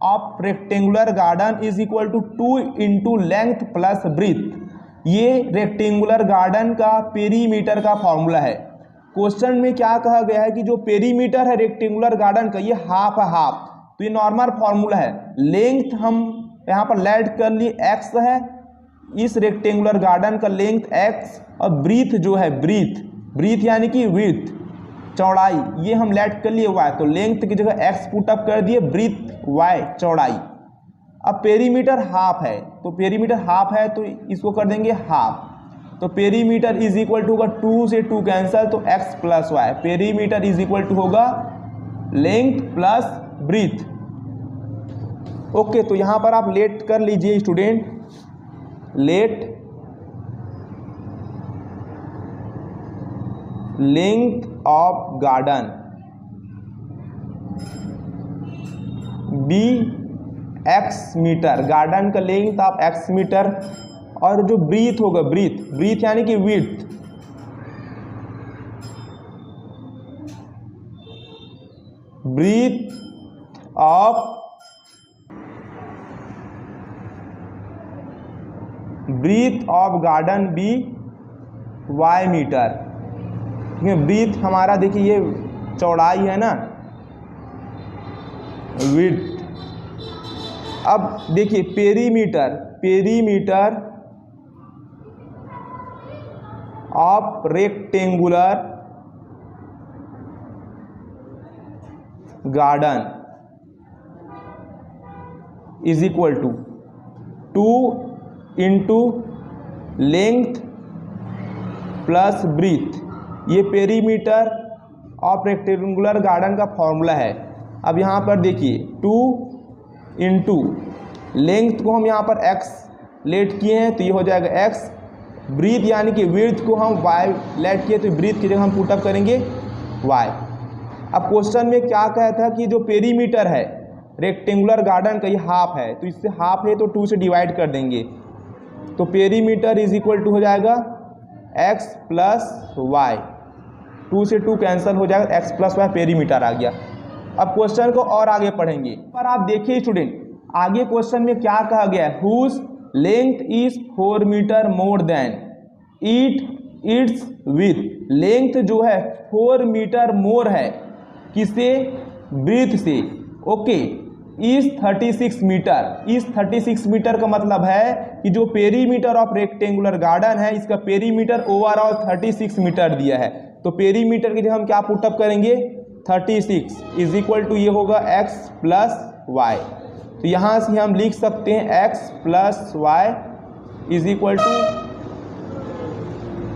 [SPEAKER 1] of rectangular garden is equal to 2 × length plus breadth. ये रेक्टेंगुलर गार्डन का पेरीमीटर का फॉर्मूला है। क्वेश्चन में क्या कहा गया है कि जो पेरीमीटर है रेक्टेंगुलर गार्डन का ये हाफ है, हाफ। तो ये नॉर्मल फॉर्मूला है। लेंथ हम यहाँ पर लेट कर लिए x है, इस रेक्टेंगुलर गार्डन का लेंथ x, और ब्रीथ जो है ब्रीथ यानी कि विड्थ चौड़ाई, ये हम लेट कर लिए y। तो लेंथ की जगह x पुट अप कर दिए, ब्रीथ y चौड़ाई। अब पेरीमीटर हाफ है, तो पेरीमीटर हाफ है तो इसको कर देंगे हाफ। तो पेरीमीटर इज इक्वल टू होगा 2 से 2 कैंसल, तो x + y। Perimeter is equal to होगा लेंथ प्लस ब्रीथ। ओके, तो यहाँ पर आप लेट कर लीजिए student, let length of garden be x metre, garden का लेंथ आप x मीटर और जो ब्रीथ होगा, ब्रीथ यानी कि width, breadth of garden be y metre. Breadth हमारा देखिए ये चौड़ाई है ना, विड्थ। अब देखिए perimeter of rectangular garden is equal to 2 into length plus breadth. ये पेरीमीटर ऑफ रेक्टेंगुलर गार्डन का फॉर्मूला है। अब यहाँ पर देखिए 2 इंटू लेंथ को हम यहाँ पर x लेट किए हैं तो ये हो जाएगा x, ब्रीथ यानी कि विड्थ को हम y लेट किए तो ब्रीथ की जगह हम पुटअप करेंगे y। अब क्वेश्चन में क्या कहा था कि जो पेरीमीटर है रेक्टेंगुलर गार्डन का ये हाफ है, तो इससे हाफ है तो 2 से डिवाइड कर देंगे, तो पेरीमीटर इज इक्वल टू हो जाएगा x प्लस वाई, 2 से 2 कैंसिल हो जाएगा, x प्लस वाई पेरीमीटर आ गया। अब क्वेश्चन को और आगे पढ़ेंगे। पर आप देखिए स्टूडेंट, आगे क्वेश्चन में क्या कहा गया है, whose length is 4 metre more than its width. Length जो है 4 मीटर मोर है, किसे, ब्रीथ से, ओके, इज 36 मीटर। इस 36 मीटर का मतलब है कि जो पेरीमीटर ऑफ रेक्टेंगुलर गार्डन है इसका पेरीमीटर ओवरऑल 36 मीटर दिया है, तो पेरीमीटर की जगह हम क्या पुटअप करेंगे, 36 इज इक्वल टू ये होगा x प्लस वाई। तो यहाँ से हम लिख सकते हैं x plus y is equal to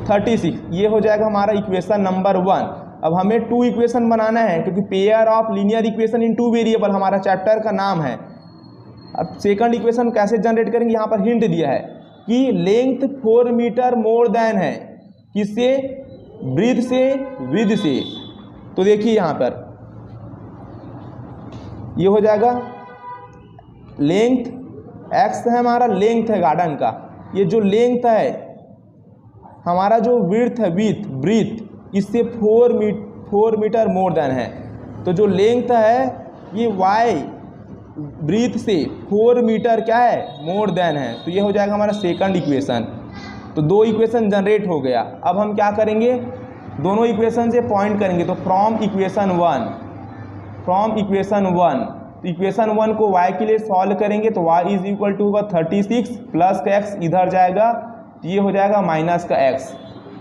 [SPEAKER 1] 36। ये हो जाएगा हमारा इक्वेशन नंबर 1। अब हमें 2 इक्वेशन बनाना है क्योंकि pair of linear equation in 2 variable हमारा चैप्टर का नाम है। अब सेकंड इक्वेशन कैसे जनरेट करेंगे, यहाँ पर हिंट दिया है कि लेंथ 4 मीटर मोर देन है, किससे, ब्रीथ से, विड्थ से। तो देखिए यहाँ पर ये हो जाएगा लेंथ, x है हमारा, लेंथ है गार्डन का, ये जो लेंथ है हमारा, जो विड्थ है ब्रीथ इससे 4 मीटर मोर देन है, तो जो लेंथ है ये y ब्रीथ से 4 मीटर क्या है, मोर देन है, तो ये हो जाएगा हमारा सेकंड इक्वेशन। तो 2 इक्वेशन जनरेट हो गया। अब हम क्या करेंगे, दोनों इक्वेशन से पॉइंट करेंगे, तो फ्रॉम इक्वेशन 1, तो इक्वेशन 1 को y के लिए सॉल्व करेंगे तो y इज इक्वल टू होगा 36 प्लस का x इधर जाएगा, ये हो जाएगा माइनस का x।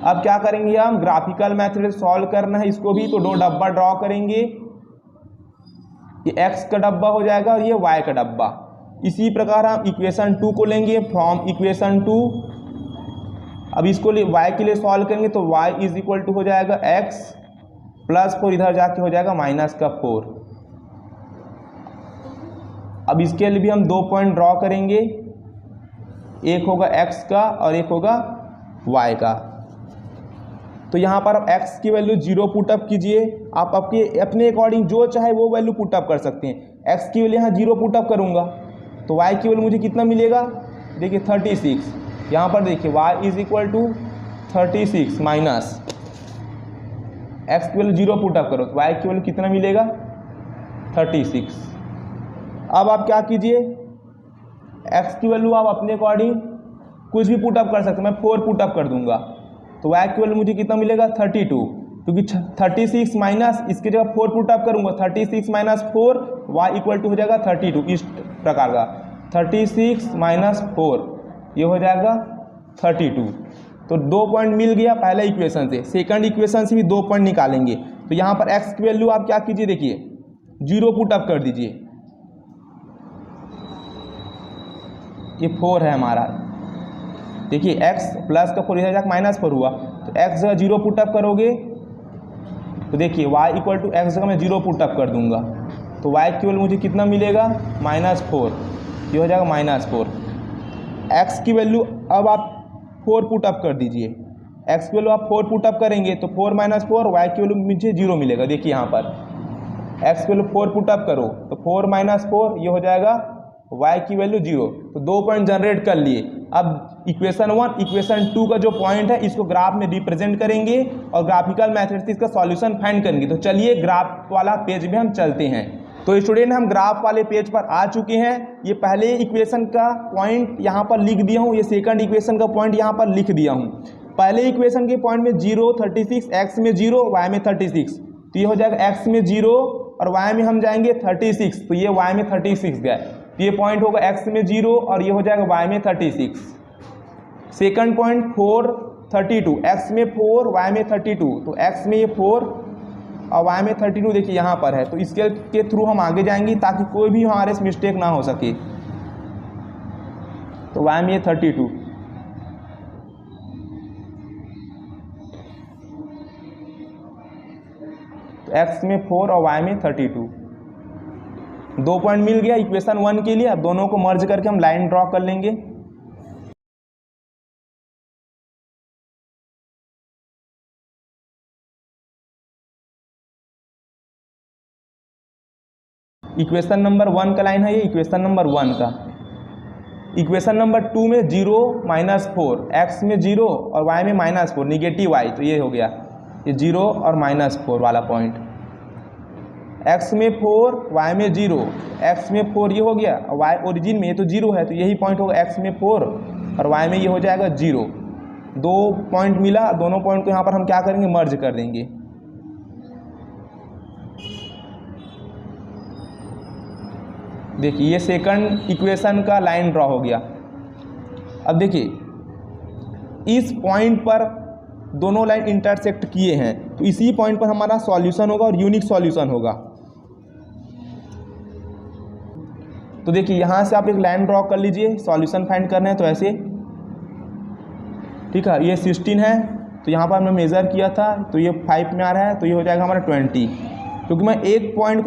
[SPEAKER 1] अब क्या करेंगे, हम ग्राफिकल मेथड से सॉल्व करना है इसको भी, तो 2 डब्बा ड्रॉ करेंगे, ये x का डब्बा हो जाएगा और ये y का डब्बा। इसी प्रकार हम इक्वेशन 2 को लेंगे, फ्रॉम इक्वेशन 2, अब इसको y के लिए सॉल्व करेंगे तो y इज इक्वल टू हो जाएगा x प्लस 4 इधर जाके हो जाएगा माइनस का 4। अब इसके लिए भी हम 2 पॉइंट ड्रॉ करेंगे, एक होगा x का और एक होगा y का। तो यहाँ पर आप x की वैल्यू 0 पुटअप कीजिए, आप अपने अकॉर्डिंग जो चाहे वो वैल्यू पुटअप कर सकते हैं। x की वैल्यू यहाँ 0 पुटअप करूँगा तो y की वैल्यू मुझे कितना मिलेगा, देखिए 36। यहाँ पर देखिए y is equal to 36 minus x की वैल्यू 0 पुटअप करो तो y की वैल्यू कितना मिलेगा, 36। अब आप क्या कीजिए, x की वैल्यू आप अपने अकॉर्डिंग कुछ भी पुटअप कर सकते हैं, मैं 4 पुटअप कर दूंगा तो y की वैल्यू मुझे कितना मिलेगा, 32, क्योंकि 36 माइनस इसकी जगह 4 पुटअप करूंगा, 36 माइनस 4 y इक्वल टू हो जाएगा 32। इस प्रकार का 36 माइनस 4 ये हो जाएगा 32। तो 2 पॉइंट मिल गया पहले इक्वेशन से। सेकंड इक्वेशन से भी 2 पॉइंट निकालेंगे, तो यहाँ पर x की वैल्यू आप क्या कीजिए, देखिए 0 पुटअप कर दीजिए, ये 4 है हमारा, देखिए x प्लस का 4 इधर जाकर माइनस 4 हुआ, तो x जगह 0 पुटअप करोगे तो देखिए y इक्वल टू x जगह मैं 0 पुटअप कर दूंगा तो y की वैल्यू मुझे कितना मिलेगा, -4, ये हो जाएगा -4। x की वैल्यू अब आप 4 पुटअप कर दीजिए, x की वैल्यू आप 4 पुटअप करेंगे तो 4 - 4 y की वैल्यू मुझे 0 मिलेगा। देखिए यहाँ पर x की वैल्यू 4 पुटअप करो तो 4 - 4 ये हो जाएगा y की वैल्यू 0। तो 2 पॉइंट जनरेट कर लिए। अब इक्वेशन 1 इक्वेशन 2 का जो पॉइंट है इसको ग्राफ में रिप्रेजेंट करेंगे और ग्राफिकल मैथड से इसका सॉल्यूशन फाइंड करेंगे। तो चलिए ग्राफ वाला पेज में हम चलते हैं। तो स्टूडेंट हम ग्राफ वाले पेज पर आ चुके हैं। ये पहले इक्वेशन का पॉइंट यहाँ पर लिख दिया हूँ, ये सेकंड इक्वेशन का पॉइंट यहाँ पर लिख दिया हूँ। पहले इक्वेशन के पॉइंट में 0 36, एक्स में 0 वाई में 36, तो ये हो जाएगा एक्स में 0 और वाई में हम जाएंगे 36, तो ये वाई में 36 गया, तो ये पॉइंट होगा एक्स में 0 और ये हो जाएगा वाई में 36। सेकंड पॉइंट 4 32, एक्स में 4 वाई में 32, तो एक्स में ये 4 और वाई में 32 देखिए यहाँ पर है, तो इसके थ्रू हम आगे जाएंगे ताकि कोई भी हमारे से मिस्टेक ना हो सके। तो वाई में ये 32, तो एक्स में 4 और वाई में 32, 2 पॉइंट मिल गया इक्वेशन 1 के लिए। अब दोनों को मर्ज करके हम लाइन ड्रॉ कर लेंगे। इक्वेशन नंबर 1 का लाइन है ये, इक्वेशन नंबर 1 का। इक्वेशन नंबर 2 में 0 -4, एक्स में 0 और वाई में -4, निगेटिव वाई, तो ये हो गया ये 0 और -4 वाला पॉइंट। एक्स में 4 वाई में 0, एक्स में 4 ये हो गया और वाई ओरिजिन में ये तो 0 है, तो यही पॉइंट होगा एक्स में 4 और वाई में ये हो जाएगा 0। 2 पॉइंट मिला, दोनों पॉइंट को यहाँ पर हम क्या करेंगे, मर्ज कर देंगे। देखिए ये सेकंड इक्वेशन का लाइन ड्रॉ हो गया। अब देखिए इस पॉइंट पर दोनों लाइन इंटरसेक्ट किए हैं, तो इसी पॉइंट पर हमारा सॉल्यूशन होगा और यूनिक सॉल्यूशन होगा। तो देखिए यहाँ से आप एक लाइन ड्रॉ कर लीजिए, सॉल्यूशन फाइंड करना है तो ऐसे, ठीक है। ये 16 है, तो यहाँ पर हमने मेज़र किया था, तो ये 5 में आ रहा है, तो ये हो जाएगा हमारा 20। क्योंकि मैं एक पॉइंट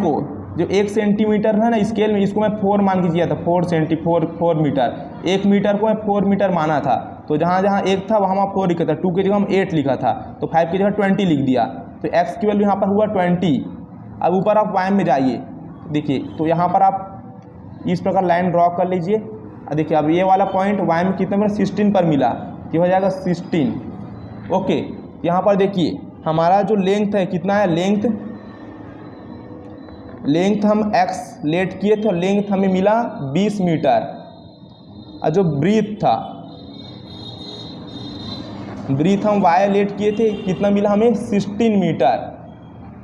[SPEAKER 1] को जो 1 सेंटीमीटर है ना स्केल में, इसको मैं 4 मान के किया था, 4 मीटर। 1 मीटर को मैं 4 मीटर माना था, तो जहाँ जहाँ 1 था वहाँ 4 लिखा था, 2 की जगह हम 8 लिखा था, तो 5 की जगह 20 लिख दिया। तो एक्स की वैल्यू यहाँ पर हुआ 20। अब ऊपर आप वाई में जाइए, देखिए तो यहाँ पर आप इस प्रकार लाइन ड्रॉ कर लीजिए। देखिए अब ये वाला पॉइंट वाई में कितने में 16 पर मिला, ये हो जाएगा 16। ओके, यहाँ पर देखिए हमारा जो लेंथ है कितना है, लेंथ हम x लेट किए थे, लेंथ हमें मिला 20 मीटर। और जो ब्रीथ हम y लेट किए थे, कितना मिला हमें 16 मीटर।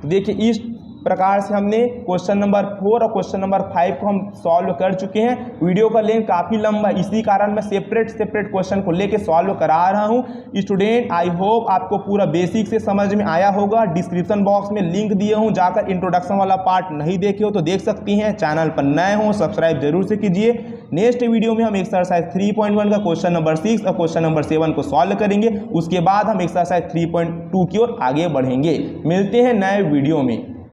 [SPEAKER 1] देखिए इस प्रकार से हमने क्वेश्चन नंबर 4 और क्वेश्चन नंबर 5 को हम सॉल्व कर चुके हैं। वीडियो का लेंथ काफ़ी लंबा है, इसी कारण मैं सेपरेट क्वेश्चन को लेके सॉल्व करा रहा हूं। स्टूडेंट आई होप आपको पूरा बेसिक से समझ में आया होगा। डिस्क्रिप्शन बॉक्स में लिंक दिए हूं, जाकर इंट्रोडक्शन वाला पार्ट नहीं देखे हो तो देख सकती हैं। चैनल पर नए हो सब्सक्राइब जरूर से कीजिए। नेक्स्ट वीडियो में हम एक्सरसाइज 3.1 का क्वेश्चन नंबर 6 और क्वेश्चन नंबर 7 को सॉल्व करेंगे। उसके बाद हम एक्सरसाइज 3.2 की ओर आगे बढ़ेंगे। मिलते हैं नए वीडियो में।